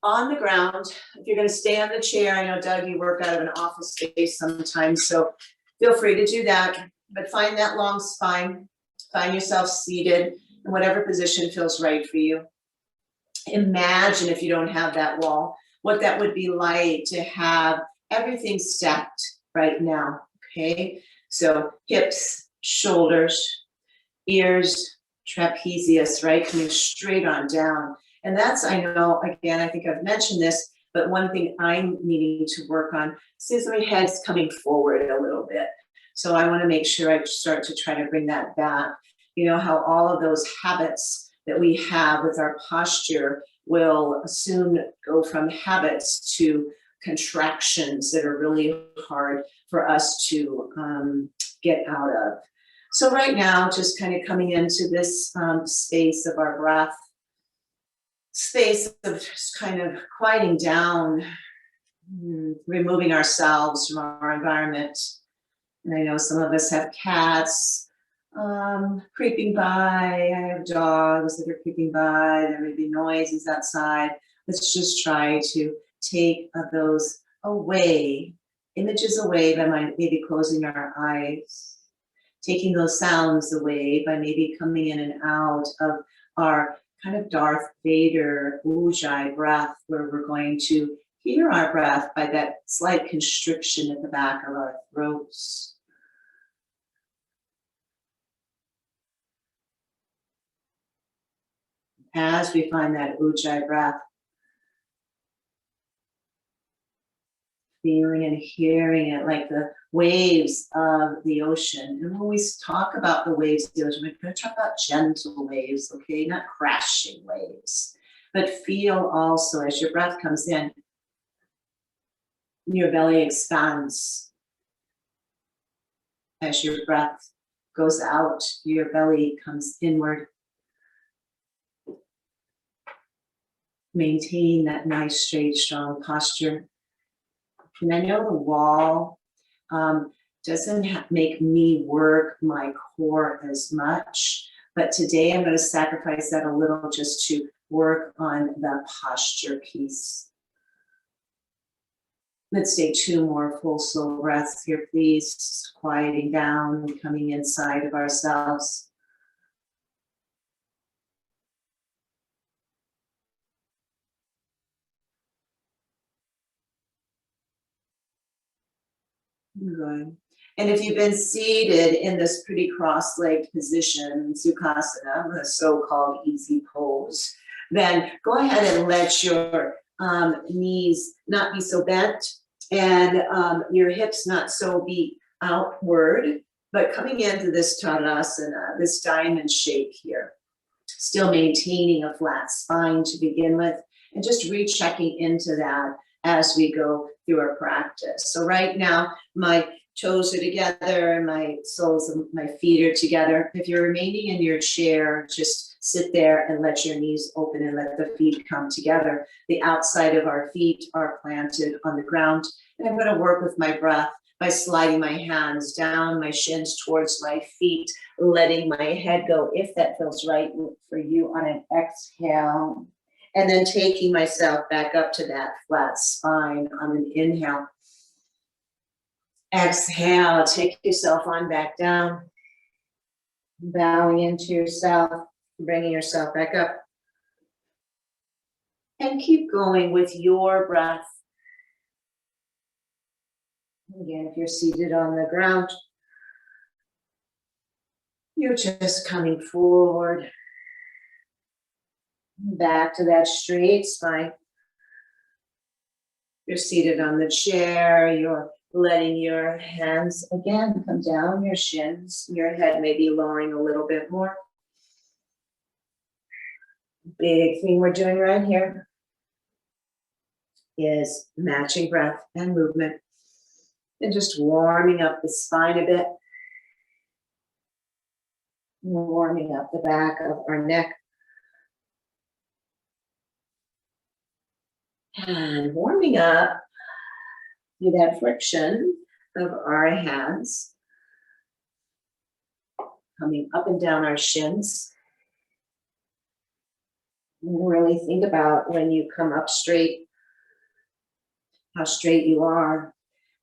on the ground. If you're going to stay on the chair, I know, Doug, you work out of an office space sometimes, so feel free to do that. But find that long spine. Find yourself seated in whatever position feels right for you. Imagine, if you don't have that wall, what that would be like to have everything stacked right now, okay? So hips, shoulders, ears, trapezius, right? Coming straight on down. And that's, I know, again, I think I've mentioned this, but one thing I'm needing to work on is my head's coming forward a little bit. So I want to make sure I start to try to bring that back. You know how all of those habits that we have with our posture will soon go from habits to contractions that are really hard for us to get out of. So right now, just kind of coming into this space of our breath, space of just kind of quieting down, removing ourselves from our environment. And I know some of us have cats creeping by. I have dogs that are creeping by. There may be noises outside. Let's just try to take those away, images away by maybe closing our eyes, taking those sounds away by maybe coming in and out of our kind of Darth Vader Ujjayi breath, where we're going to hear our breath by that slight constriction at the back of our throats. As we find that Ujjayi breath, feeling and hearing it like the waves of the ocean. And when we talk about the waves of the ocean, we're going to talk about gentle waves, okay? Not crashing waves. But feel also, as your breath comes in, your belly expands. As your breath goes out, your belly comes inward. Maintain that nice, straight, strong posture. And I know the wall doesn't make me work my core as much, but today I'm going to sacrifice that a little just to work on the posture piece. Let's take 2 more full slow breaths here, please. Quieting down and coming inside of ourselves. Good. And if you've been seated in this pretty cross-legged position, Sukhasana, the so-called easy pose, then go ahead and let your knees not be so bent and your hips not so be outward, but coming into this Tadasana, this diamond shape here, still maintaining a flat spine to begin with, and just rechecking into that as we go through our practice. So right now, my toes are together and my soles of my feet are together. If you're remaining in your chair, just sit there and let your knees open and let the feet come together. The outside of our feet are planted on the ground. And I'm going to work with my breath by sliding my hands down, my shins towards my feet, letting my head go, if that feels right for you, on an exhale. And then taking myself back up to that flat spine on an inhale. Exhale, take yourself on back down. Bowing into yourself, bringing yourself back up. And keep going with your breath. Again, if you're seated on the ground, you're just coming forward. Back to that straight spine. You're seated on the chair. You're letting your hands again come down your shins. Your head may be lowering a little bit more. Big thing we're doing right here is matching breath and movement and just warming up the spine a bit. Warming up the back of our neck. And warming up through that friction of our hands, coming up and down our shins, Really think about when you come up straight, how straight you are.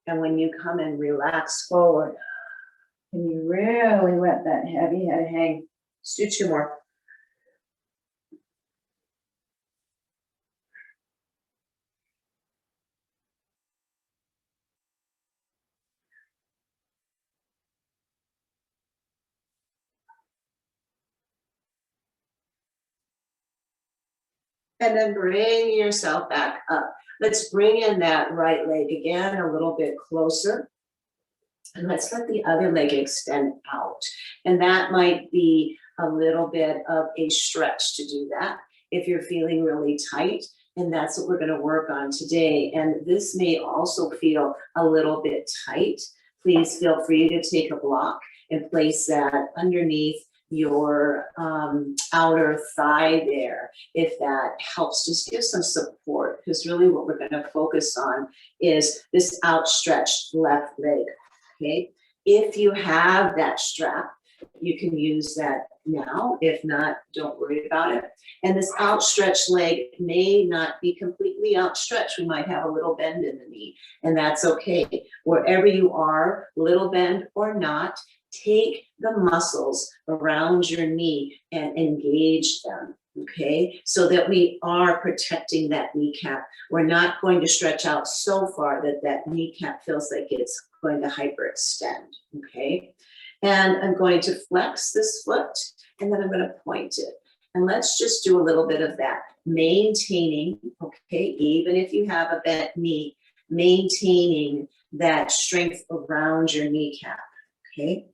And when you come and relax forward, and you really let that heavy head hang. Let's do 2 more. And then bring yourself back up. Let's bring in that right leg again a little bit closer. And let's let the other leg extend out. And that might be a little bit of a stretch to do that if you're feeling really tight. And that's what we're going to work on today. And this may also feel a little bit tight. Please feel free to take a block and place that underneath your outer thigh there. If that helps, just give some support, because really what we're going to focus on is this outstretched left leg. Okay, if you have that strap, you can use that now. If not, don't worry about it. And this outstretched leg may not be completely outstretched. We might have a little bend in the knee, and that's okay. Wherever you are, little bend or not, take the muscles around your knee and engage them, okay? So that we are protecting that kneecap. We're not going to stretch out so far that that kneecap feels like it's going to hyperextend, okay? And I'm going to flex this foot, and then I'm going to point it. And let's just do a little bit of that, maintaining, okay, even if you have a bent knee, maintaining that strength around your kneecap, okay?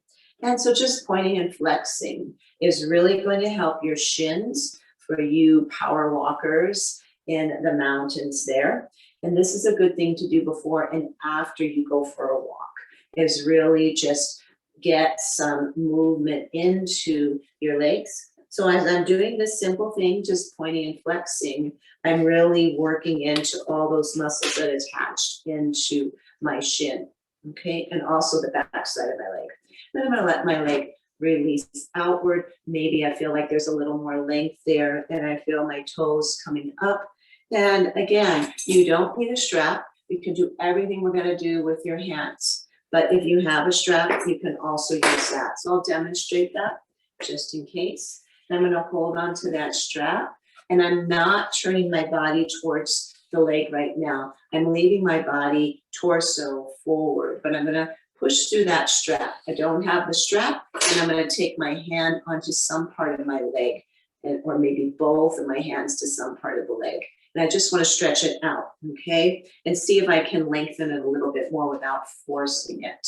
And so just pointing and flexing is really going to help your shins for you power walkers in the mountains there. And this is a good thing to do before and after you go for a walk, is really just get some movement into your legs. So as I'm doing this simple thing, just pointing and flexing, I'm really working into all those muscles that are attached into my shin, okay? And also the back side of my leg. Then I'm going to let my leg release outward. Maybe I feel like there's a little more length there, and I feel my toes coming up. And again, you don't need a strap. You can do everything we're going to do with your hands. But if you have a strap, you can also use that. So I'll demonstrate that just in case. And I'm going to hold on to that strap. And I'm not turning my body towards the leg right now. I'm leaving my body torso forward, but I'm going to push through that strap. I don't have the strap, and I'm going to take my hand onto some part of my leg, or maybe both of my hands to some part of the leg. And I just want to stretch it out, okay? And see if I can lengthen it a little bit more without forcing it.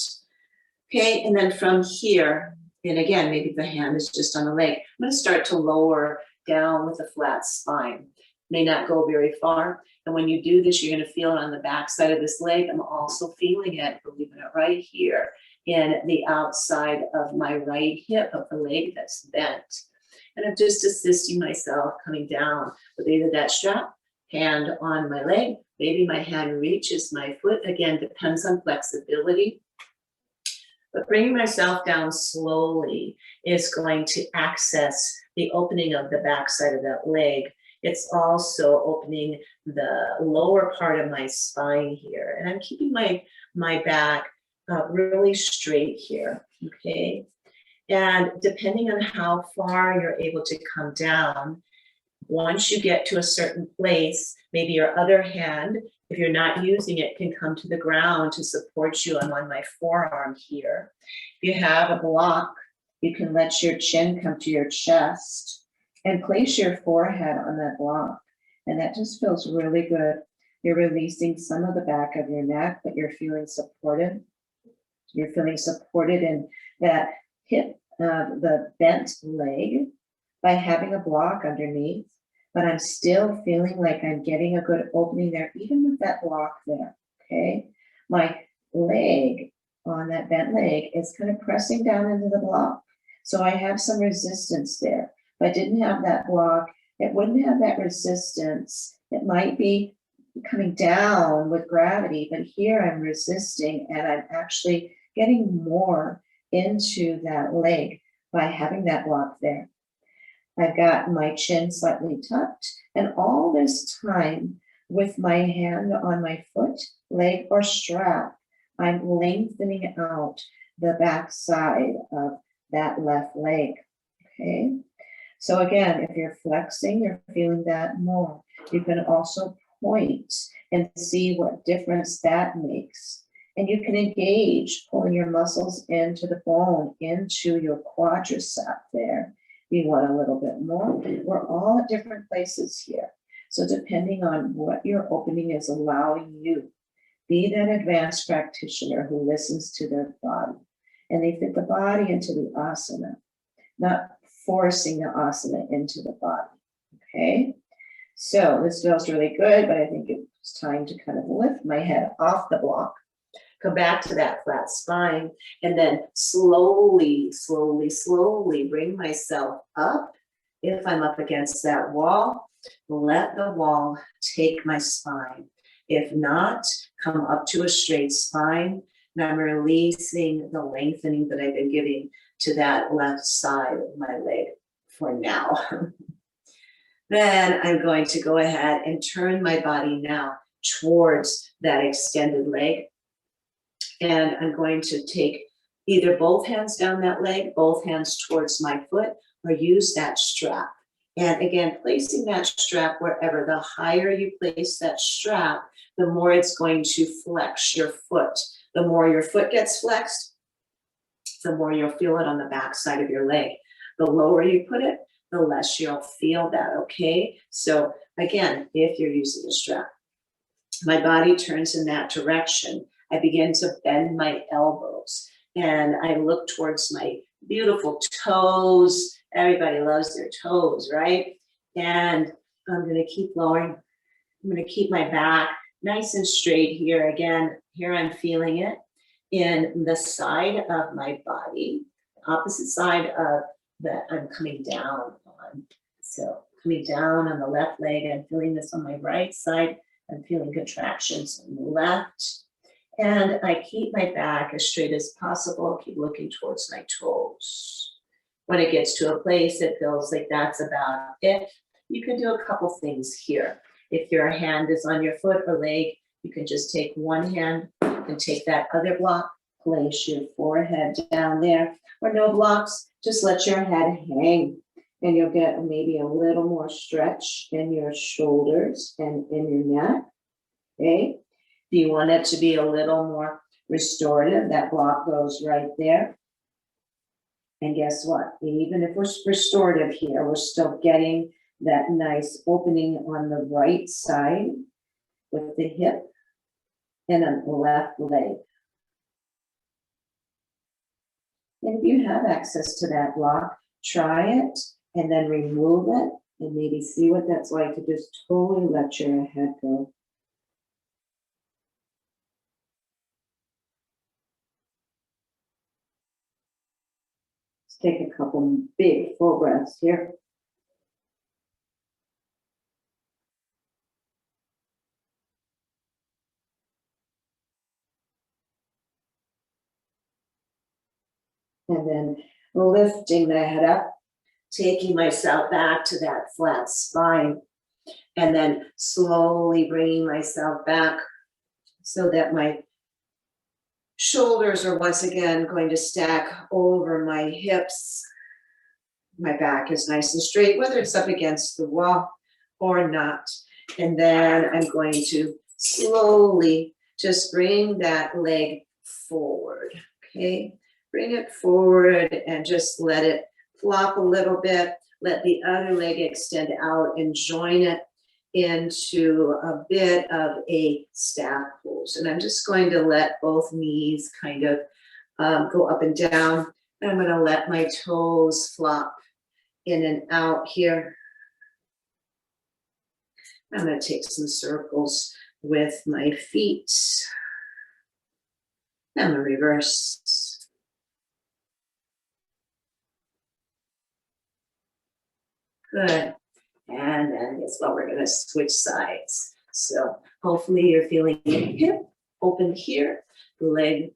Okay, and then from here, and again, maybe the hand is just on the leg, I'm going to start to lower down with a flat spine. May not go very far. And when you do this, you're going to feel it on the back side of this leg. I'm also feeling it, believe it, right here in the outside of my right hip of the leg that's bent. And I'm just assisting myself coming down with either that strap, hand on my leg, maybe my hand reaches my foot. Again, depends on flexibility. But bringing myself down slowly is going to access the opening of the backside of that leg. It's also opening the lower part of my spine here. And I'm keeping my back really straight here, okay? And depending on how far you're able to come down, once you get to a certain place, maybe your other hand, if you're not using it, can come to the ground to support you. I'm on my forearm here. If you have a block, you can let your chin come to your chest and place your forehead on that block. And that just feels really good. You're releasing some of the back of your neck, but you're feeling supported. You're feeling supported in that hip, the bent leg, by having a block underneath. But I'm still feeling like I'm getting a good opening there, even with that block there, okay? My leg on that bent leg is kind of pressing down into the block. So I have some resistance there. If I didn't have that block, it wouldn't have that resistance. It might be coming down with gravity, but here I'm resisting, and I'm actually getting more into that leg by having that block there. I've got my chin slightly tucked, and all this time with my hand on my foot, leg, or strap, I'm lengthening out the back side of that left leg, okay? So again, if you're flexing, you're feeling that more. You can also point and see what difference that makes. And you can engage, pulling your muscles into the bone, into your quadricep there. You want a little bit more. We're all at different places here. So depending on what your opening is allowing you, be that advanced practitioner who listens to their body. And they fit the body into the asana, not forcing the asana into the body, okay? So this feels really good, but I think it's time to kind of lift my head off the block, come back to that flat spine, and then slowly, slowly, slowly bring myself up. If I'm up against that wall, let the wall take my spine. If not, come up to a straight spine, and I'm releasing the lengthening that I've been giving to that left side of my leg for now. Then I'm going to go ahead and turn my body now towards that extended leg. And I'm going to take either both hands down that leg, both hands towards my foot, or use that strap. And again, placing that strap wherever, the higher you place that strap, the more it's going to flex your foot. The more your foot gets flexed, the more you'll feel it on the back side of your leg. The lower you put it, the less you'll feel that, okay? So again, if you're using a strap, my body turns in that direction. I begin to bend my elbows and I look towards my beautiful toes. Everybody loves their toes, right? And I'm gonna keep lowering. I'm gonna keep my back nice and straight here. Again, here I'm feeling it in the side of my body, opposite side of that I'm coming down on. So coming down on the left leg, I'm feeling this on my right side. I'm feeling contractions on the left. And I keep my back as straight as possible, keep looking towards my toes. When it gets to a place that feels like that's about it, you can do a couple things here. If your hand is on your foot or leg, you can just take one hand and take that other block, place your forehead down there, or no blocks, just let your head hang. And you'll get maybe a little more stretch in your shoulders and in your neck, okay? If you want it to be a little more restorative, that block goes right there. And guess what? Even if we're restorative here, we're still getting that nice opening on the right side with the hip and on the left leg. And if you have access to that block, try it and then remove it and maybe see what that's like to just totally let your head go. Let's take a couple big full breaths here. And then lifting the head up, taking myself back to that flat spine, and then slowly bringing myself back so that my shoulders are once again going to stack over my hips. My back is nice and straight, whether it's up against the wall or not. And then I'm going to slowly just bring that leg forward, okay? Bring it forward and just let it flop a little bit. Let the other leg extend out and join it into a bit of a staff pose. And I'm just going to let both knees kind of go up and down. And I'm going to let my toes flop in and out here. I'm going to take some circles with my feet. And the reverse. Good. And then guess what? We're going to switch sides. So hopefully you're feeling the hip open here, leg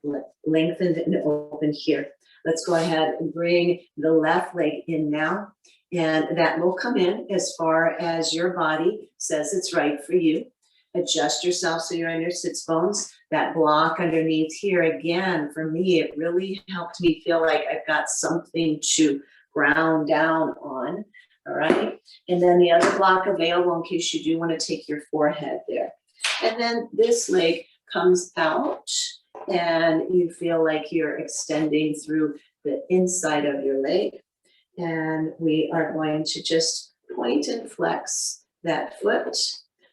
lengthened and open here. Let's go ahead and bring the left leg in now. And that will come in as far as your body says it's right for you. Adjust yourself so you're on your sits bones. That block underneath here, again, for me, it really helped me feel like I've got something to ground down on. All right. And then the other block available in case you do want to take your forehead there. And then this leg comes out and you feel like you're extending through the inside of your leg. And we are going to just point and flex that foot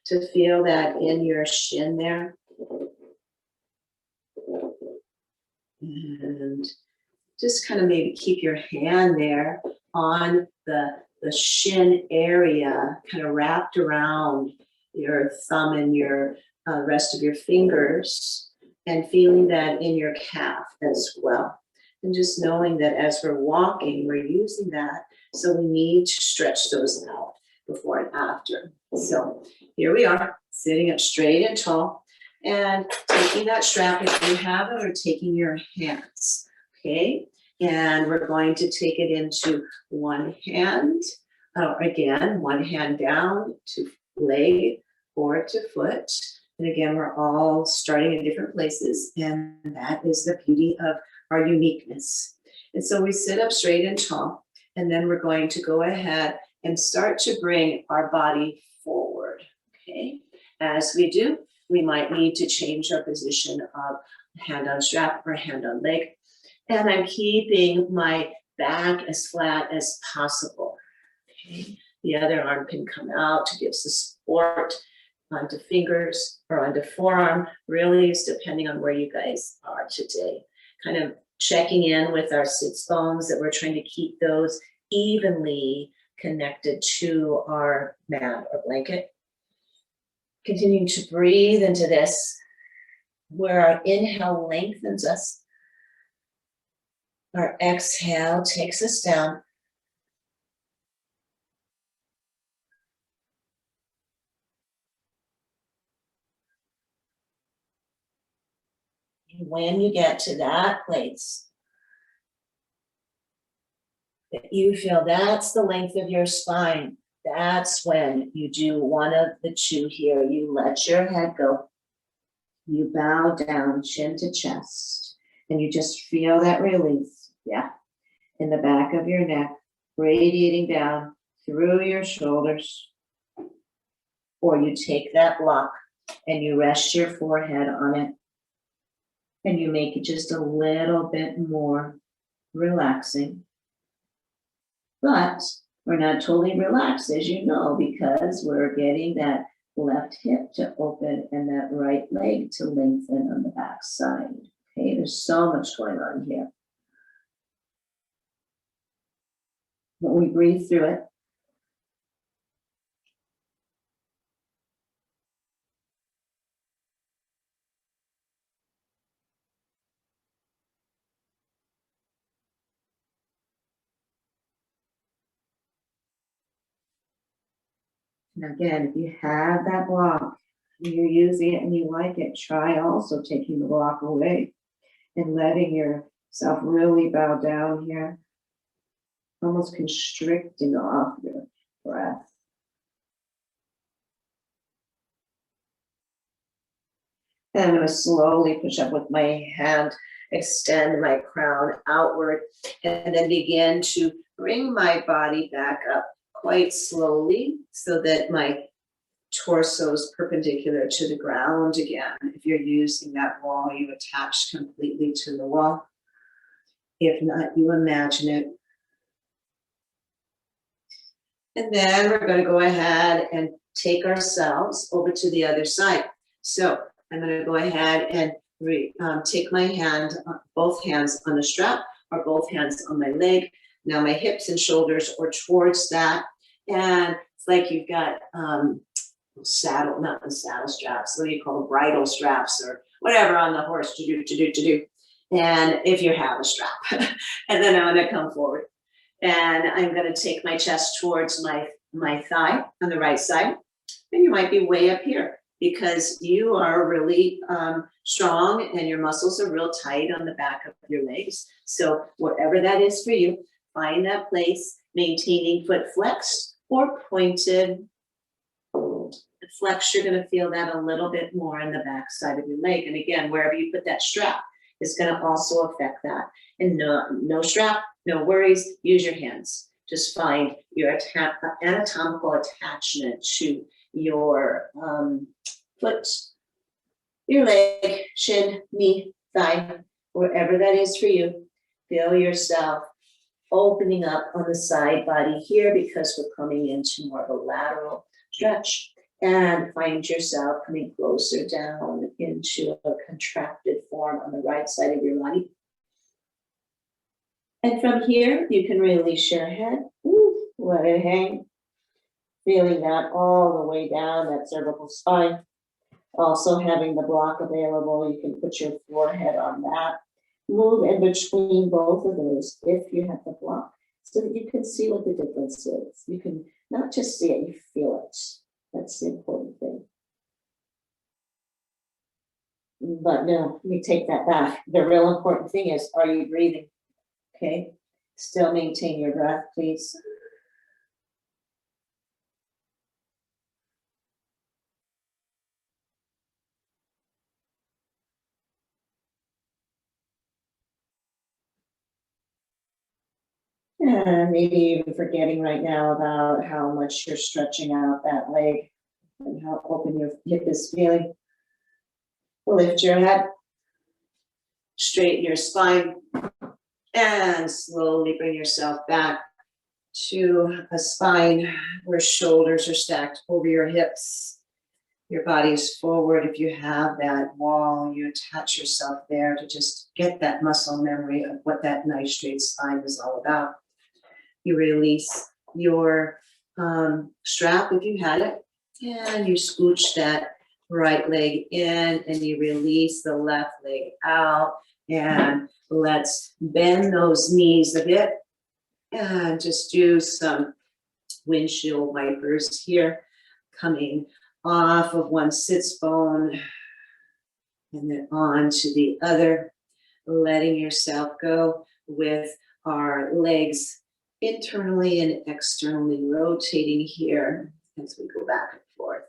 to feel that in your shin there. And just kind of maybe keep your hand there on the shin area, kind of wrapped around your thumb and your rest of your fingers, and feeling that in your calf as well. And just knowing that as we're walking, we're using that. So we need to stretch those out before and after. So here we are, sitting up straight and tall, and taking that strap if you have it, or taking your hands, okay? And we're going to take it into one hand, again, one hand down to leg or to foot. And again, we're all starting in different places, and that is the beauty of our uniqueness. And so we sit up straight and tall, and then we're going to go ahead and start to bring our body forward, okay? As we do, we might need to change our position of hand on strap or hand on leg. And I'm keeping my back as flat as possible, okay? The other arm can come out to give support onto fingers or onto forearm, really is depending on where you guys are today. Kind of checking in with our sits bones, that we're trying to keep those evenly connected to our mat or blanket. Continuing to breathe into this, where our inhale lengthens us. Our exhale takes us down. And when you get to that place, that you feel that's the length of your spine, that's when you do one of the two here. You let your head go. You bow down, chin to chest, and you just feel that release, yeah, in the back of your neck, radiating down through your shoulders. Or you take that block and you rest your forehead on it, and you make it just a little bit more relaxing. But we're not totally relaxed, as you know, because we're getting that left hip to open and that right leg to lengthen on the back side. Okay, there's so much going on here. When we breathe through it, and again, if you have that block, you're using it and you like it, try also taking the block away and letting yourself really bow down here, almost constricting off your breath. And I'm going to slowly push up with my hand, extend my crown outward, and then begin to bring my body back up quite slowly so that my torso is perpendicular to the ground again. If you're using that wall, you attach completely to the wall. If not, you imagine it. And then we're going to go ahead and take ourselves over to the other side. So I'm going to go ahead and take my hand, both hands on the strap or both hands on my leg. Now my hips and shoulders are towards that. And it's like you've got saddle, not the saddle straps, what do you call them, bridle straps or whatever on the horse to do. And if you have a strap, and then I'm going to come forward. And I'm going to take my chest towards my thigh on the right side. And you might be way up here because you are really strong and your muscles are real tight on the back of your legs. So wherever that is for you, find that place maintaining foot flexed or pointed. The flex, you're going to feel that a little bit more in the back side of your leg. And again, wherever you put that strap is going to also affect that. And no strap, no worries, use your hands. Just find your anatomical attachment to your foot, your leg, shin, knee, thigh, wherever that is for you. Feel yourself opening up on the side body here because we're coming into more of a lateral stretch. And find yourself coming closer down into a contracted form on the right side of your body. And from here, you can release your head. Ooh, let it hang. Feeling that all the way down that cervical spine. Also having the block available, you can put your forehead on that. Move in between both of those if you have the block, so that you can see what the difference is. You can not just see it, you feel it. That's the important thing. But no, let me take that back. The real important thing is, are you breathing? Okay, still maintain your breath, please. And maybe even forgetting right now about how much you're stretching out that leg and how open your hip is feeling. Lift your head, straighten your spine, and slowly bring yourself back to a spine where shoulders are stacked over your hips. Your body is forward. If you have that wall, you attach yourself there to just get that muscle memory of what that nice straight spine is all about. You release your strap if you had it, and you scooch that right leg in, and you release the left leg out. And let's bend those knees a bit and just do some windshield wipers here, coming off of one sits bone and then on to the other, letting yourself go with our legs internally and externally rotating here as we go back and forth.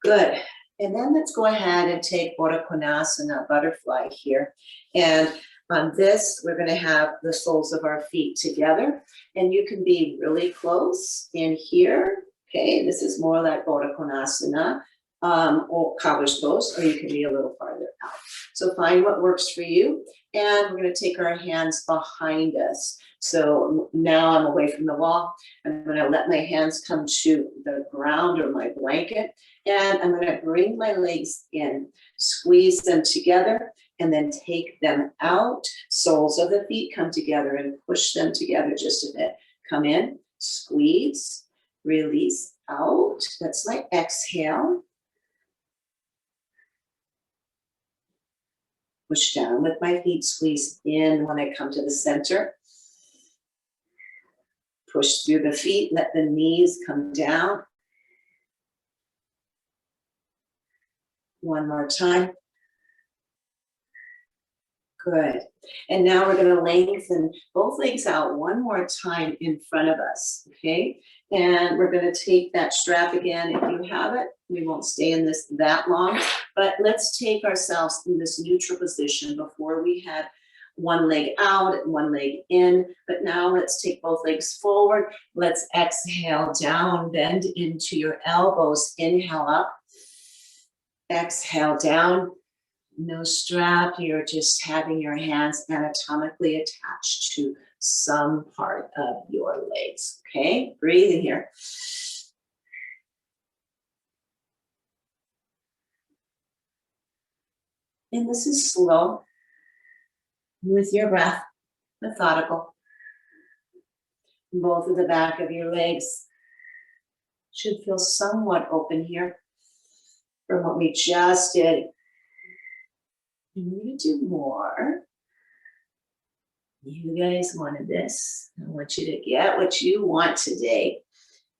Good. And then let's go ahead and take Odokonasana Butterfly here. And on this, we're going to have the soles of our feet together. And you can be really close in here. Okay, this is more like Odokonasana or Cobra's pose, or you can be a little farther out. So find what works for you. And we're going to take our hands behind us. So now I'm away from the wall. I'm going to let my hands come to the ground or my blanket. And I'm going to bring my legs in, squeeze them together, and then take them out. Soles of the feet come together and push them together just a bit. Come in, squeeze, release out. That's my exhale. Push down with my feet, squeeze in when I come to the center. Push through the feet, let the knees come down. One more time. Good. And now we're going to lengthen both legs out one more time in front of us, okay? And we're going to take that strap again if you have it. We won't stay in this that long, but let's take ourselves in this neutral position. Before we had one leg out and one leg in, but now let's take both legs forward. Let's exhale down, bend into your elbows, inhale up, exhale down. No strap, you're just having your hands anatomically attached to some part of your legs, okay? Breathe in here. And this is slow, with your breath, methodical. Both of the back of your legs should feel somewhat open here from what we just did. And we're going to do more. You guys wanted this. I want you to get what you want today.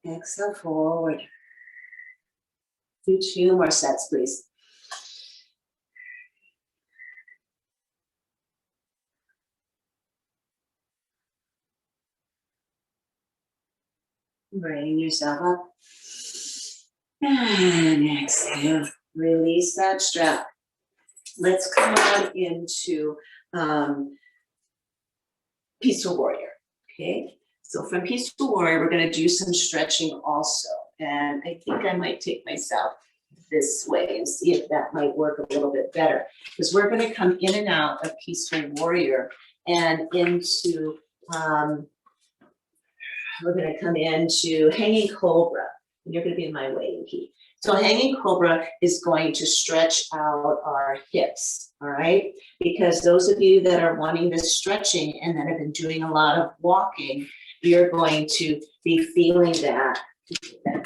Exhale forward. Do 2 more sets, please. Bring yourself up. And exhale. Release that strap. Let's come on into Peaceful Warrior. Okay. So from Peaceful Warrior, we're going to do some stretching also. And I think I might take myself this way and see if that might work a little bit better. Because we're going to come in and out of Peaceful Warrior and into, we're going to come into Hanging Cobra. And you're going to be in my way, Inky. So Hanging Cobra is going to stretch out our hips, all right? Because those of you that are wanting this stretching and that have been doing a lot of walking, you're going to be feeling that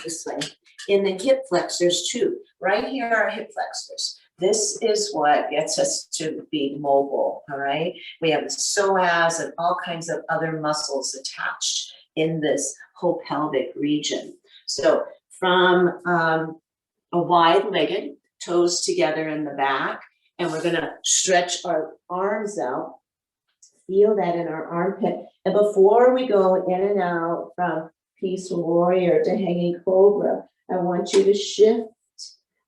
this way. In the hip flexors too. Right here are hip flexors. This is what gets us to be mobile, all right? We have the psoas and all kinds of other muscles attached in this whole pelvic region. So from a wide-legged, toes together in the back, and we're gonna stretch our arms out. Feel that in our armpit. And before we go in and out from Peaceful Warrior to Hanging Cobra, I want you to shift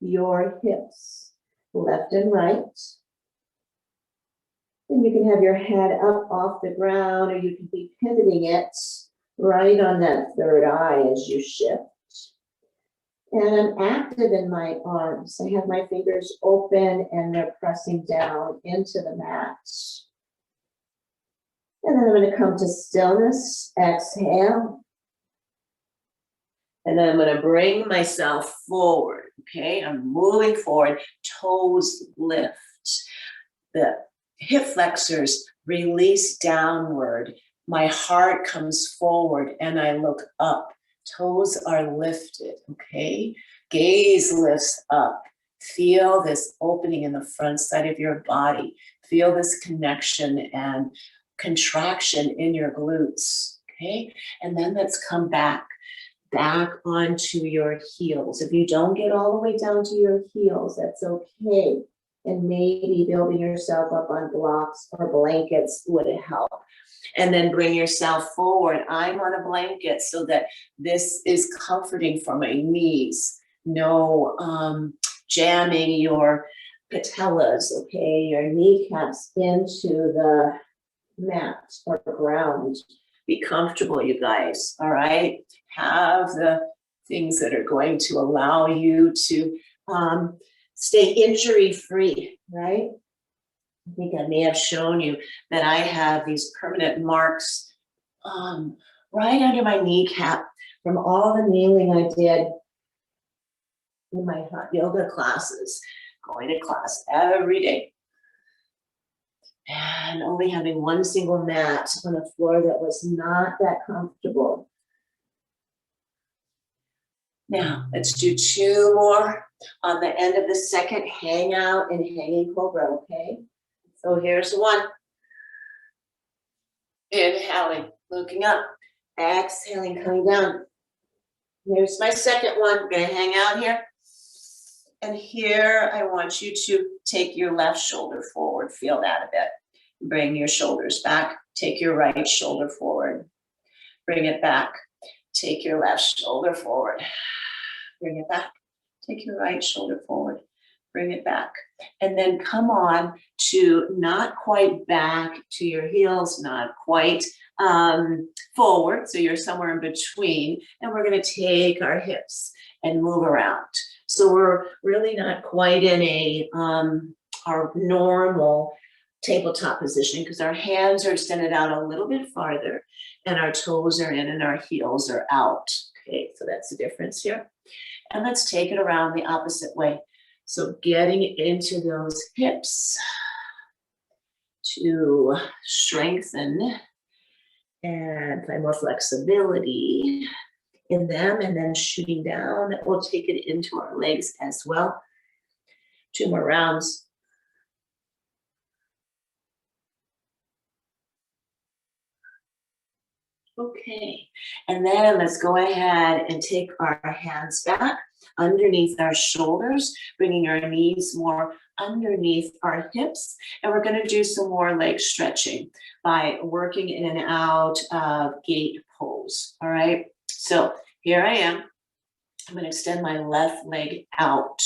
your hips left and right. And you can have your head up off the ground, or you can be pivoting it right on that third eye as you shift. And I'm active in my arms. I have my fingers open and they're pressing down into the mat. And then I'm going to come to stillness, exhale. And then I'm going to bring myself forward, okay? I'm moving forward, toes lift. The hip flexors release downward. My heart comes forward and I look up. Toes are lifted, okay? Gaze lifts up. Feel this opening in the front side of your body. Feel this connection and contraction in your glutes, okay? And then let's come back onto your heels. If you don't get all the way down to your heels, that's okay. And maybe building yourself up on blocks or blankets would help. And then bring yourself forward. I'm on a blanket so that this is comforting for my knees. No jamming your patellas, okay? Your kneecaps into the mat or ground. Be comfortable, you guys, all right? Have the things that are going to allow you to stay injury-free, right? I think I may have shown you that I have these permanent marks right under my kneecap from all the kneeling I did in my hot yoga classes, going to class every day. And only having one single mat on a floor that was not that comfortable. Now, let's do two more on the end of the second hangout and Hanging Cobra, okay? So here's one. Inhaling, looking up. Exhaling, coming down. Here's my second one. I'm gonna hang out here. And here, I want you to take your left shoulder forward. Feel that a bit. Bring your shoulders back. Take your right shoulder forward. Bring it back. Take your left shoulder forward. Bring it back. Take your right shoulder forward. Bring it back. And then come on to not quite back to your heels, not quite forward. So you're somewhere in between. And we're going to take our hips and move around. So we're really not quite in a our normal tabletop position because our hands are extended out a little bit farther and our toes are in and our heels are out. Okay, so that's the difference here. And let's take it around the opposite way. So getting into those hips to strengthen and find more flexibility in them, and then shooting down. We'll take it into our legs as well. Two more rounds. Okay, and then let's go ahead and take our hands back underneath our shoulders, bringing our knees more underneath our hips. And we're going to do some more leg stretching by working in and out of gate pose. All right, so here I am. I'm going to extend my left leg out,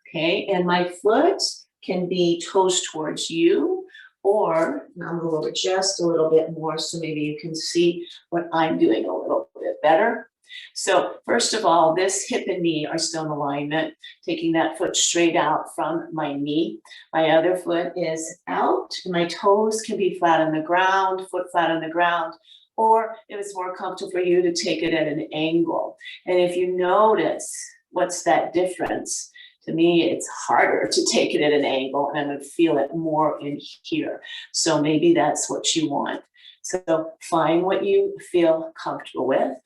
okay? And my foot can be toes towards you, or I'll go over just a little bit more so maybe you can see what I'm doing a little bit better. So first of all, this hip and knee are still in alignment, taking that foot straight out from my knee. My other foot is out, and my toes can be flat on the ground, foot flat on the ground, or if it's more comfortable for you to take it at an angle. And if you notice, what's that difference? To me, it's harder to take it at an angle, and I'm going to feel it more in here. So maybe that's what you want. So find what you feel comfortable with.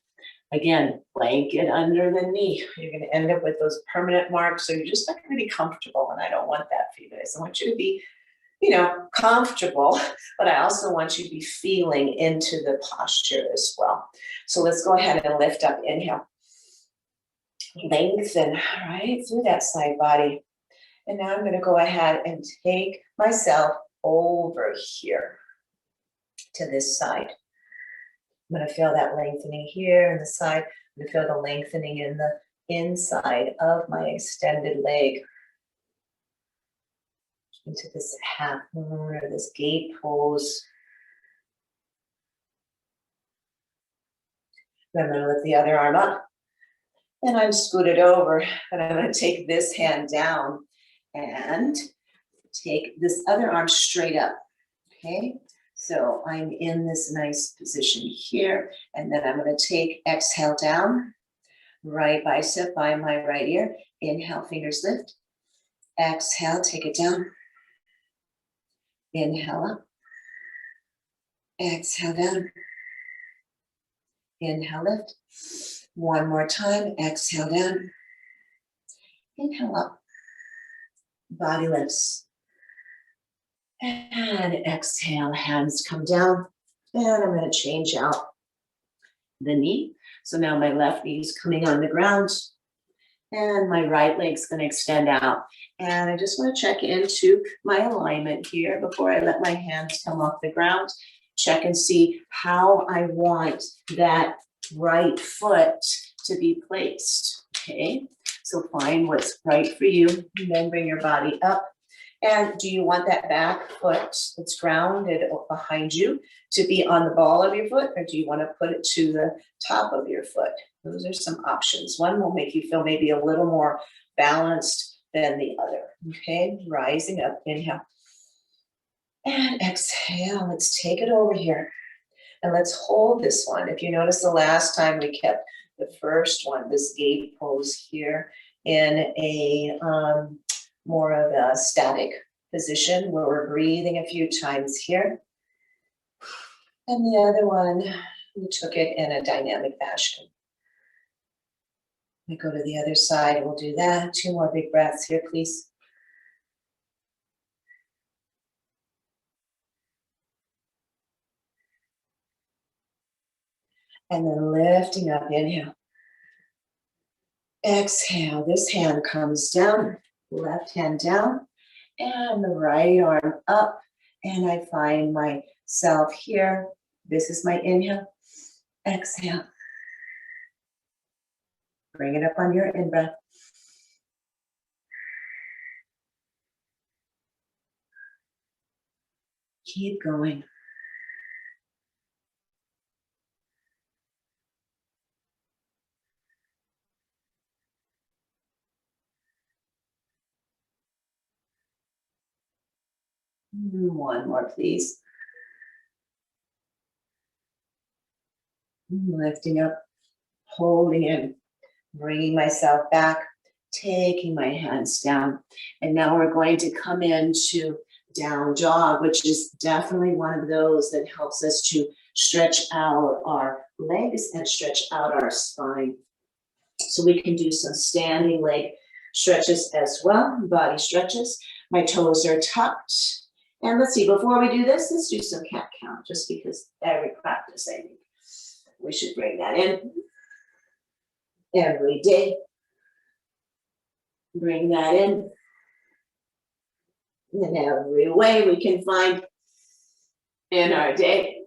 Again, blanket under the knee. You're going to end up with those permanent marks, so you're just not going to be comfortable, and I don't want that for you guys. I want you to be, comfortable, but I also want you to be feeling into the posture as well. So let's go ahead and lift up. Inhale. Lengthen right through that side body. And now I'm going to go ahead and take myself over here to this side. I'm going to feel that lengthening here in the side. I'm going to feel the lengthening in the inside of my extended leg. Into this half moon or this gate pose. Then I'm going to lift the other arm up. And I'm scooted over, and I'm going to take this hand down and take this other arm straight up, okay? So I'm in this nice position here, and then I'm going to exhale down, right bicep by my right ear. Inhale, fingers lift. Exhale, take it down. Inhale up. Exhale down. Inhale, lift. One more time. Exhale down. Inhale up. Body lifts. And exhale, hands come down. And I'm going to change out the knee. So now my left knee is coming on the ground. And my right leg's going to extend out. And I just want to check into my alignment here before I let my hands come off the ground. Check and see how I want that right foot to be placed, okay? So find what's right for you, and then bring your body up. And do you want that back foot that's grounded behind you to be on the ball of your foot, or do you want to put it to the top of your foot? Those are some options. One will make you feel maybe a little more balanced than the other, okay? Rising up, inhale. And exhale, let's take it over here. And let's hold this one. If you notice the last time we kept the first one, this gate pose here in a more of a static position where we're breathing a few times here. And the other one, we took it in a dynamic fashion. We go to the other side, we'll do that. 2 more big breaths here, please. And then lifting up, inhale. Exhale, this hand comes down, left hand down, and the right arm up. And I find myself here. This is my inhale. Exhale. Bring it up on your in-breath. Keep going. One more, please. Lifting up, holding in, bringing myself back, taking my hands down. And now we're going to come into down dog, which is definitely one of those that helps us to stretch out our legs and stretch out our spine. So we can do some standing leg stretches as well, body stretches. My toes are tucked. And let's see, before we do this, let's do some cat count, just because every practice, I think we should bring that in. Every day. Bring that in. In every way we can find in our day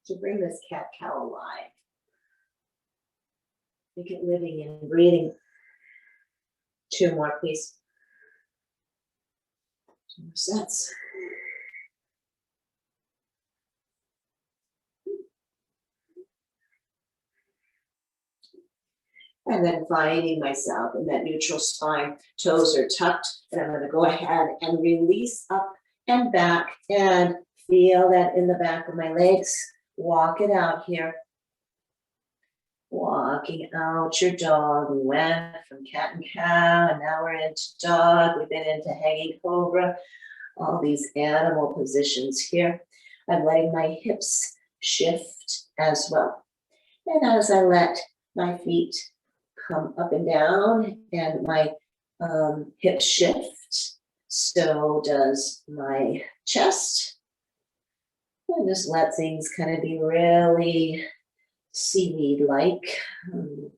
to bring this cat-cow alive. Make it living and breathing. 2 more, please. 2 more sets. And then finding myself in that neutral spine. Toes are tucked, and I'm going to go ahead and release up and back and feel that in the back of my legs. Walk it out here. Walking out your dog. We went from cat and cow, and now we're into dog. We've been into hanging cobra. All these animal positions here. I'm letting my hips shift as well. And as I let my feet come up and down and my hips shift, so does my chest. And just let things kind of be really seaweed-like. And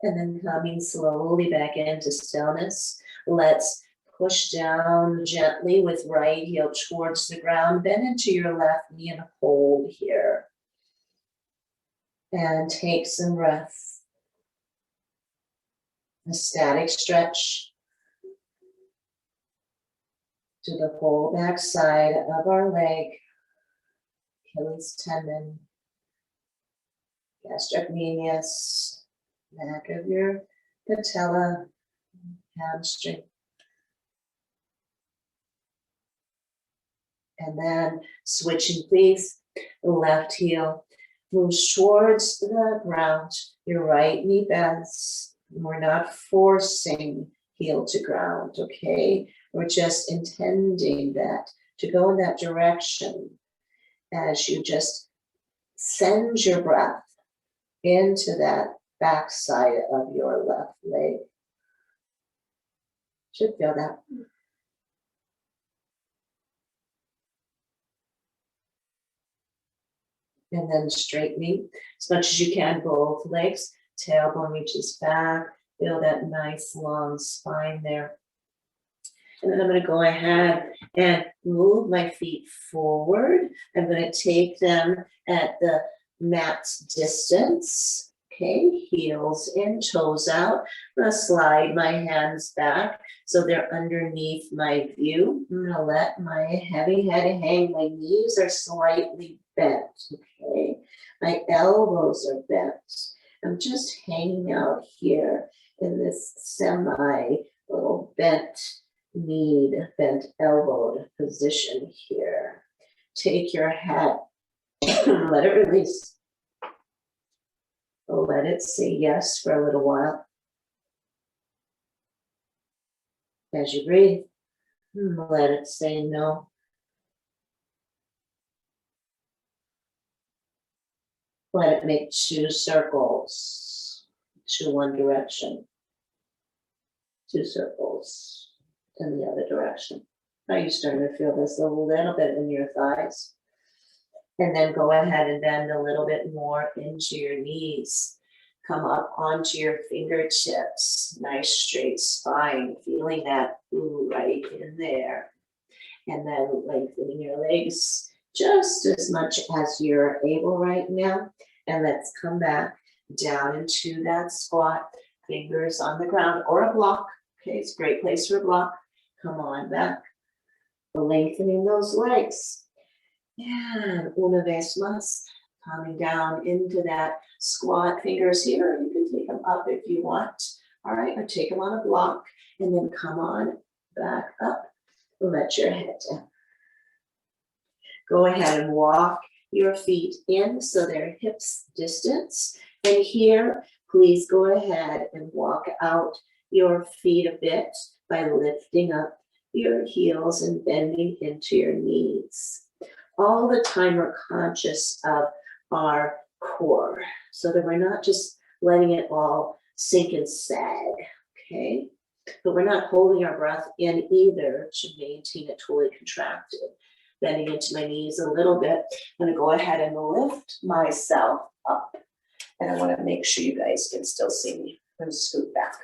then coming slowly back into stillness. Let's push down gently with right heel towards the ground. Bend into your left knee and hold here. And take some breath. A static stretch to the whole back side of our leg. Achilles tendon. Gastrocnemius. Back of your patella. Hamstring. And then switching, please. Left heel moves towards the ground. Your right knee bends. We're not forcing heel to ground, okay? We're just intending that to go in that direction as you just send your breath into that back side of your left leg. Should feel that. And then straightening as much as you can, both legs. Tailbone reaches back. Feel that nice long spine there. And then I'm going to go ahead and move my feet forward. I'm going to take them at the mat's distance. Okay, heels in, toes out. I'm going to slide my hands back so they're underneath my view. I'm going to let my heavy head hang. My knees are slightly bent. Okay, my elbows are bent. I'm just hanging out here in this semi little bent knee, bent elbowed position here. Take your head, let it release. Let it say yes for a little while. As you breathe, let it say no. Let it make 2 circles to one direction. 2 circles in the other direction. Now you're starting to feel this a little bit in your thighs. And then go ahead and bend a little bit more into your knees. Come up onto your fingertips. Nice straight spine. Feeling that right in there. And then lengthening your legs just as much as you're able right now. And let's come back down into that squat. Fingers on the ground or a block. Okay, it's a great place for a block. Come on back. Lengthening those legs. And una vez más, coming down into that squat. Fingers here. You can take them up if you want. All right, or take them on a block. And then come on back up. Let your head down. Go ahead and walk your feet in so they're hips distance. And here, please go ahead and walk out your feet a bit by lifting up your heels and bending into your knees. All the time we're conscious of our core so that we're not just letting it all sink and sag, okay? But we're not holding our breath in either to maintain it totally contracted. Bending into my knees a little bit. I'm gonna go ahead and lift myself up. And I wanna make sure you guys can still see me. I'm gonna scoot back.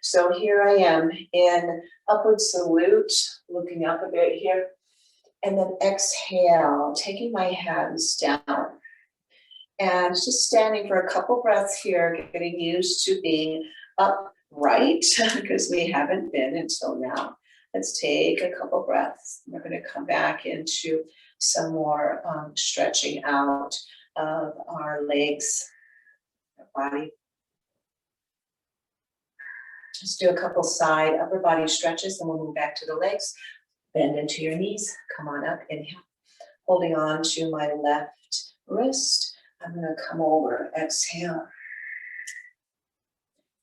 So here I am in upward salute, looking up a bit here. And then exhale, taking my hands down. And just standing for a couple breaths here, getting used to being upright because we haven't been until now. Let's take a couple breaths. We're going to come back into some more stretching out of our legs, our body. Just do a couple side upper body stretches, and we'll move back to the legs. Bend into your knees. Come on up. Inhale. Holding on to my left wrist. I'm going to come over. Exhale.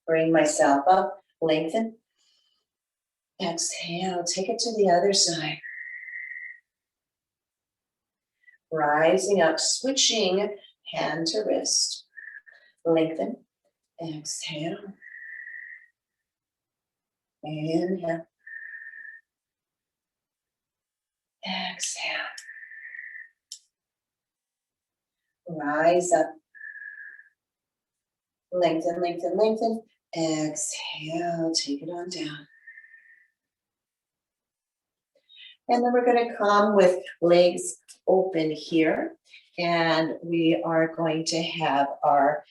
Bring myself up. Lengthen. Exhale. Take it to the other side. Rising up. Switching hand to wrist. Lengthen. Exhale. Inhale. Exhale. Rise up. Lengthen, lengthen, lengthen. Exhale. Take it on down. And then we're going to come with legs open here. And we are going to have our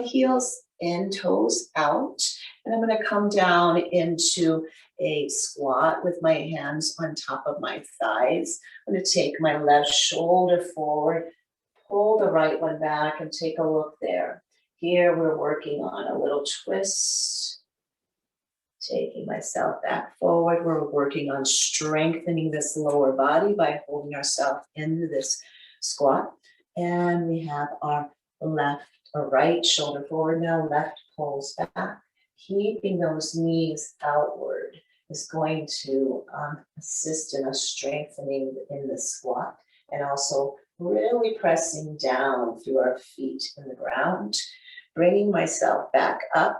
heels and toes out. And I'm going to come down into a squat with my hands on top of my thighs. I'm going to take my left shoulder forward, pull the right one back, and take a look there. Here we're working on a little twist. Taking myself back forward. We're working on strengthening this lower body by holding ourselves into this squat. And we have our left or right shoulder forward now, left pulls back. Keeping those knees outward is going to assist in us strengthening in the squat, and also really pressing down through our feet in the ground. Bringing myself back up,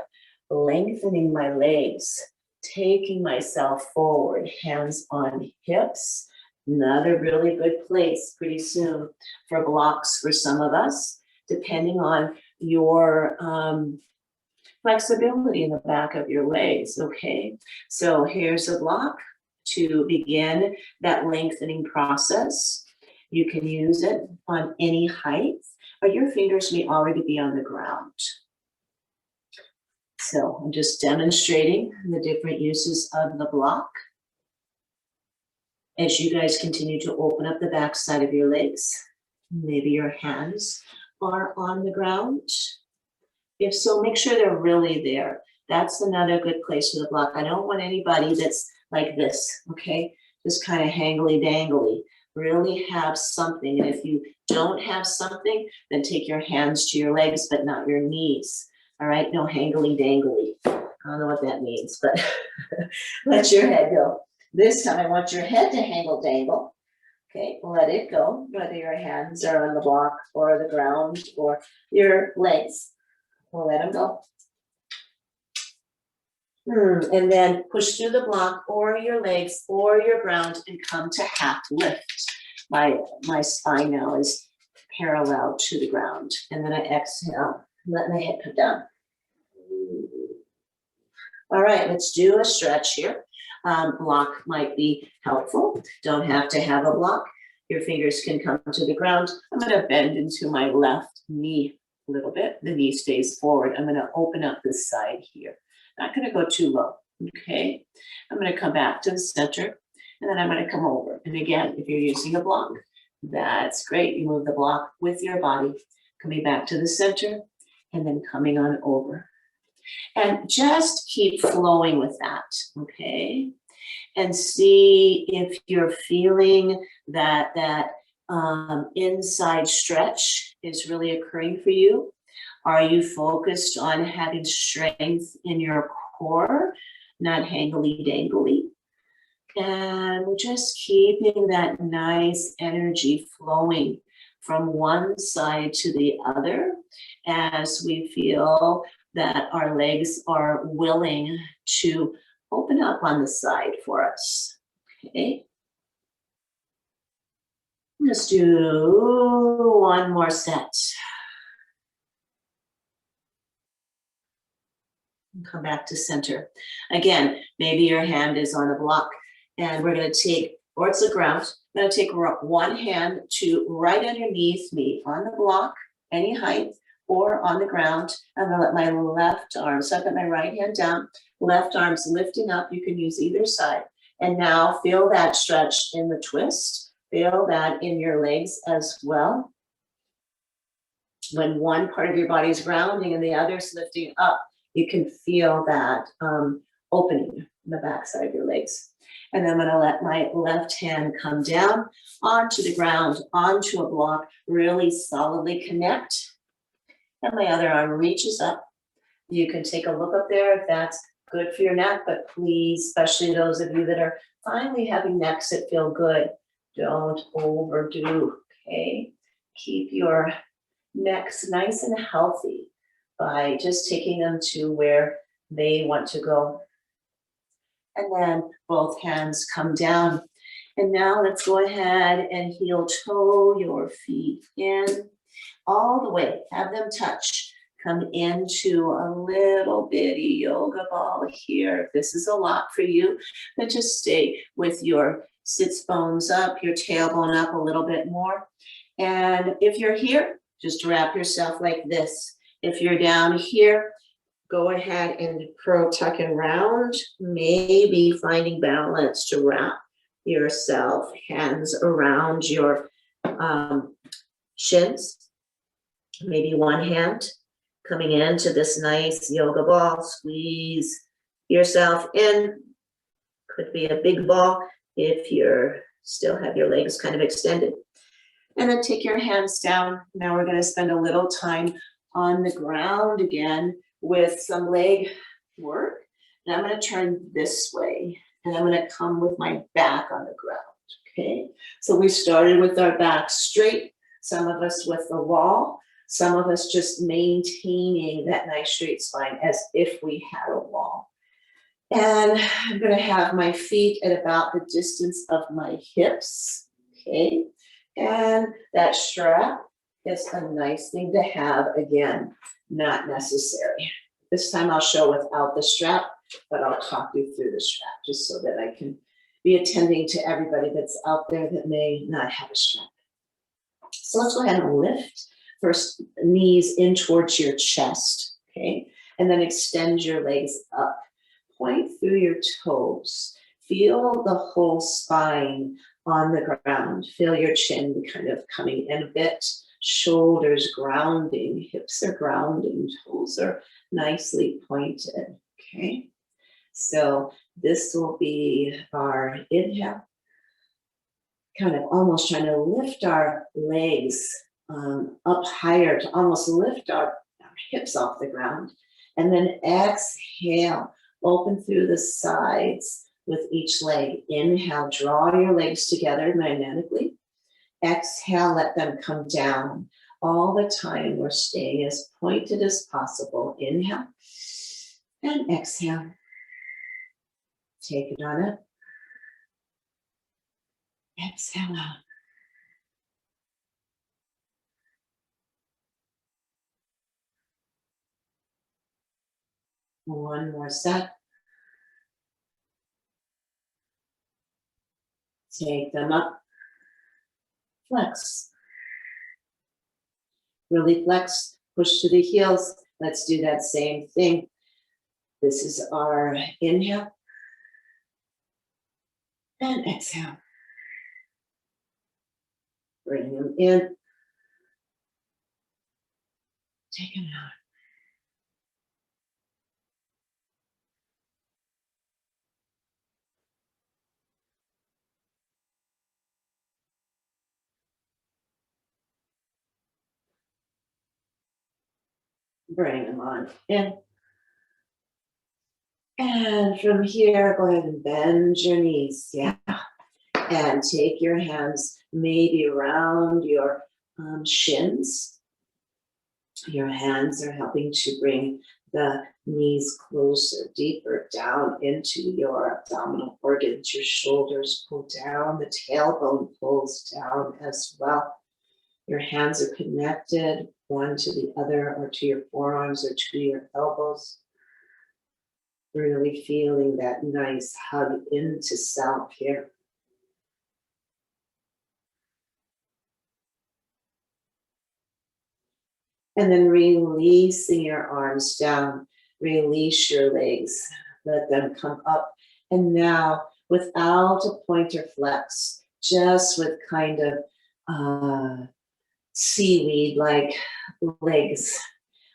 lengthening my legs, taking myself forward, hands on hips. Another really good place pretty soon for blocks for some of us, depending on your flexibility in the back of your legs, okay? So here's a block to begin that lengthening process. You can use it on any height, but your fingers may already be on the ground. So I'm just demonstrating the different uses of the block. As you guys continue to open up the back side of your legs, maybe your hands are on the ground. If so, make sure they're really there. That's another good place for the block. I don't want anybody that's like this, okay? Just kind of hangly-dangly. Really have something. And if you don't have something, then take your hands to your legs, but not your knees. All right? No hangly-dangly. I don't know what that means, but let your head go. This time, I want your head to hangle-dangle. Okay, let it go, whether your hands are on the block or the ground or your legs. We'll let them go. And then push through the block or your legs or your ground and come to half lift. My spine now is parallel to the ground. And then I exhale, let my head come down. All right, let's do a stretch here. Block might be helpful. Don't have to have a block. Your fingers can come to the ground. I'm going to bend into my left knee a little bit. The knee stays forward. I'm going to open up this side here. Not going to go too low. Okay. I'm going to come back to the center, and then I'm going to come over. And again, if you're using a block, that's great. You move the block with your body, coming back to the center, and then coming on over. And just keep flowing with that, okay? And see if you're feeling that inside stretch is really occurring for you. Are you focused on having strength in your core, not hangly-dangly? And we're just keeping that nice energy flowing from one side to the other as we feel that our legs are willing to open up on the side for us, okay? Let's do one more set. And come back to center. Again, maybe your hand is on a block, and we're gonna take, or it's the ground, I'm gonna take one hand to right underneath me on the block, any height or on the ground. I'm gonna let my left arm, so I've got my right hand down, left arm's lifting up. You can use either side. And now feel that stretch in the twist. Feel that in your legs as well. When one part of your body is grounding and the other is lifting up, you can feel that opening in the backside of your legs. And then I'm gonna let my left hand come down onto the ground, onto a block, really solidly connect. And my other arm reaches up. You can take a look up there if that's good for your neck, but please, especially those of you that are finally having necks that feel good, don't overdo, okay? Keep your necks nice and healthy by just taking them to where they want to go. And then both hands come down. And now let's go ahead and heel toe your feet in all the way. Have them touch. Come into a little bitty yoga ball here. If this is a lot for you, then just stay with your sits bones up, your tailbone up a little bit more. And if you're here, just wrap yourself like this. If you're down here, go ahead and curl, tuck, and round. Maybe finding balance to wrap yourself, hands around your shins. Maybe one hand coming into this nice yoga ball. Squeeze yourself in. Could be a big ball if you're still have your legs kind of extended. And then take your hands down. Now we're going to spend a little time on the ground again with some leg work. And I'm going to turn this way. And I'm going to come with my back on the ground. Okay. So we started with our back straight. Some of us with the wall. Some of us just maintaining that nice straight spine as if we had a wall. And I'm going to have my feet at about the distance of my hips. Okay. And that strap is a nice thing to have. Again, not necessary. This time I'll show without the strap, but I'll talk you through the strap just so that I can be attending to everybody that's out there that may not have a strap. So let's go ahead and lift first knees in towards your chest, okay? And then extend your legs up. Point through your toes. Feel the whole spine on the ground. Feel your chin kind of coming in a bit. Shoulders grounding, hips are grounding, toes are nicely pointed, okay? So this will be our inhale. Kind of almost trying to lift our legs up higher to almost lift our hips off the ground. And then exhale, open through the sides with each leg. Inhale, draw your legs together magnetically. Exhale, let them come down. All the time we're staying as pointed as possible. Inhale and exhale. Take it on up. Exhale out. One more set. Take them up. Flex. Really flex. Push to the heels. Let's do that same thing. This is our inhale. And exhale. Bring them in. Take them out. Bring them on in. And from here, go ahead and bend your knees. Yeah. And take your hands maybe around your shins. Your hands are helping to bring the knees closer, deeper down into your abdominal organs. Your shoulders pull down, the tailbone pulls down as well. Your hands are connected, one to the other, or to your forearms, or to your elbows. Really feeling that nice hug into self here. And then releasing your arms down, release your legs, let them come up. And now without a pointer flex, just with kind of seaweed-like legs,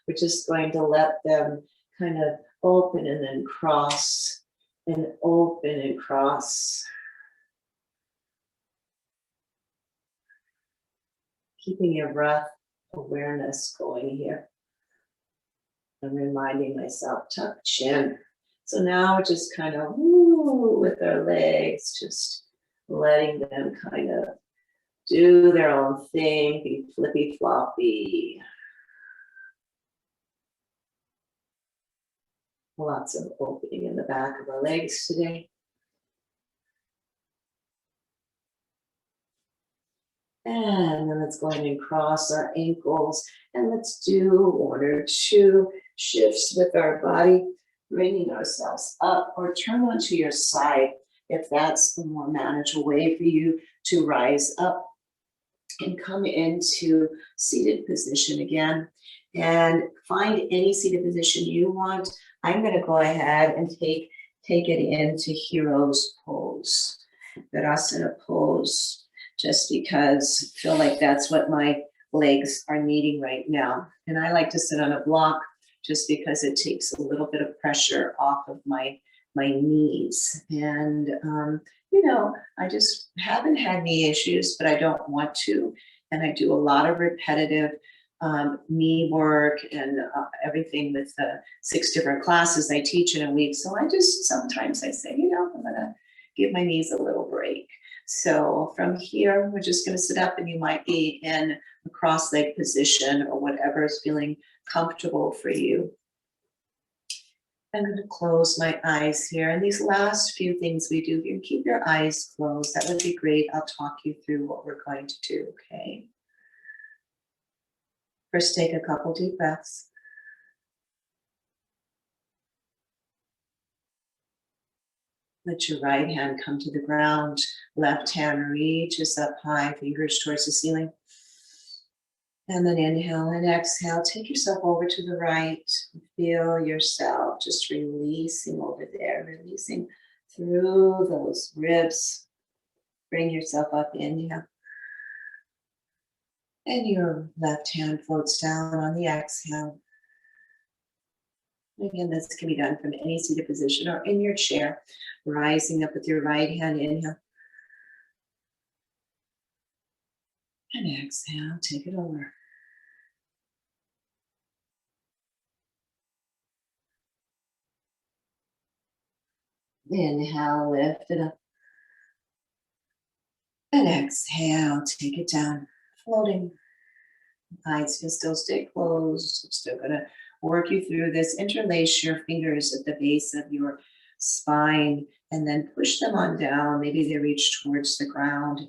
we're just going to let them kind of open and then cross and open and cross. Keeping your breath awareness going here. I'm reminding myself, tuck chin. So now we're just kind of with our legs, just letting them kind of do their own thing, be flippy floppy. Lots of opening in the back of our legs today. And then let's go ahead and cross our ankles, and let's do 1 or 2 shifts with our body, bringing ourselves up, or turn onto your side if that's a more manageable way for you to rise up and come into seated position again. And find any seated position you want. I'm going to go ahead and take it into hero's pose, Virasana pose. Just because I feel like that's what my legs are needing right now. And I like to sit on a block just because it takes a little bit of pressure off of my knees. And, I just haven't had knee issues, but I don't want to. And I do a lot of repetitive knee work and everything with the 6 different classes I teach in a week. So sometimes I say, I'm going to give my knees a little break. So from here, we're just going to sit up, and you might be in a cross-leg position or whatever is feeling comfortable for you. I'm going to close my eyes here. And these last few things we do here, keep your eyes closed. That would be great. I'll talk you through what we're going to do, okay? First, take a couple deep breaths. Let your right hand come to the ground. Left hand reaches up high, fingers towards the ceiling. And then inhale and exhale. Take yourself over to the right. Feel yourself just releasing over there, releasing through those ribs. Bring yourself up, inhale. And your left hand floats down on the exhale. Again, this can be done from any seated position or in your chair. Rising up with your right hand, inhale. And exhale, take it over. Inhale, lift it up. And exhale, take it down, floating. Eyes can still stay closed. I'm still going to work you through this. Interlace your fingers at the base of your spine and then push them on down. Maybe they reach towards the ground.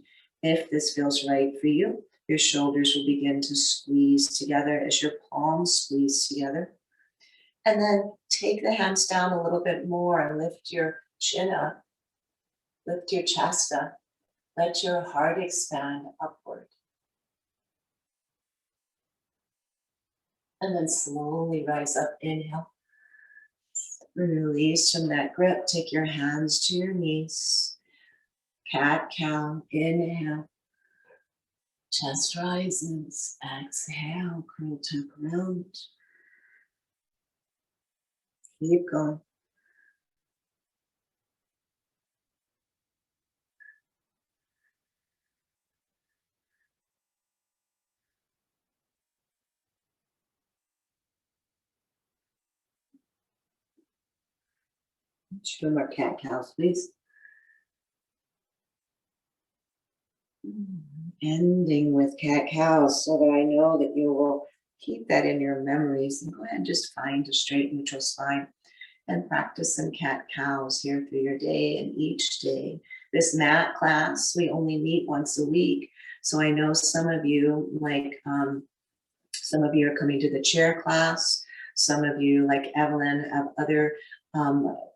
If this feels right for you, your shoulders will begin to squeeze together as your palms squeeze together. And then take the hands down a little bit more and lift your chin up. Lift your chest up. Let your heart expand upward. And then slowly rise up, inhale. Release from that grip, take your hands to your knees. Cat cow, inhale. Chest rises, exhale, curl tuck around. Keep going. Two more cat cows, please. Ending with cat cows so that I know that you will keep that in your memories, and go ahead and just find a straight neutral spine and practice some cat cows here through your day and each day. This mat class, we only meet once a week. So I know some of you, some of you are coming to the chair class. Some of you, like Evelyn, have other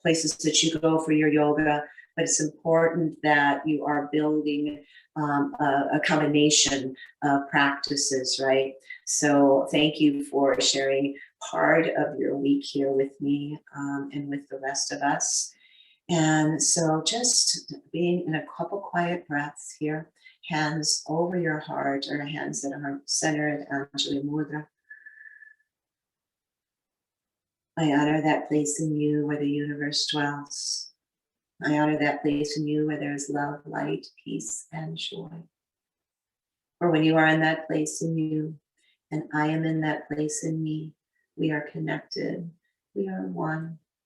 places that you go for your yoga. but it's important that you are building a combination of practices, right? So thank you for sharing part of your week here with me and with the rest of us. And so just being in a couple quiet breaths here, hands over your heart or hands that are centered, Anjali Mudra. I honor that place in you where the universe dwells. I honor that place in you where there is love, light, peace, and joy. Or when you are in that place in you, and I am in that place in me, we are connected, we are one,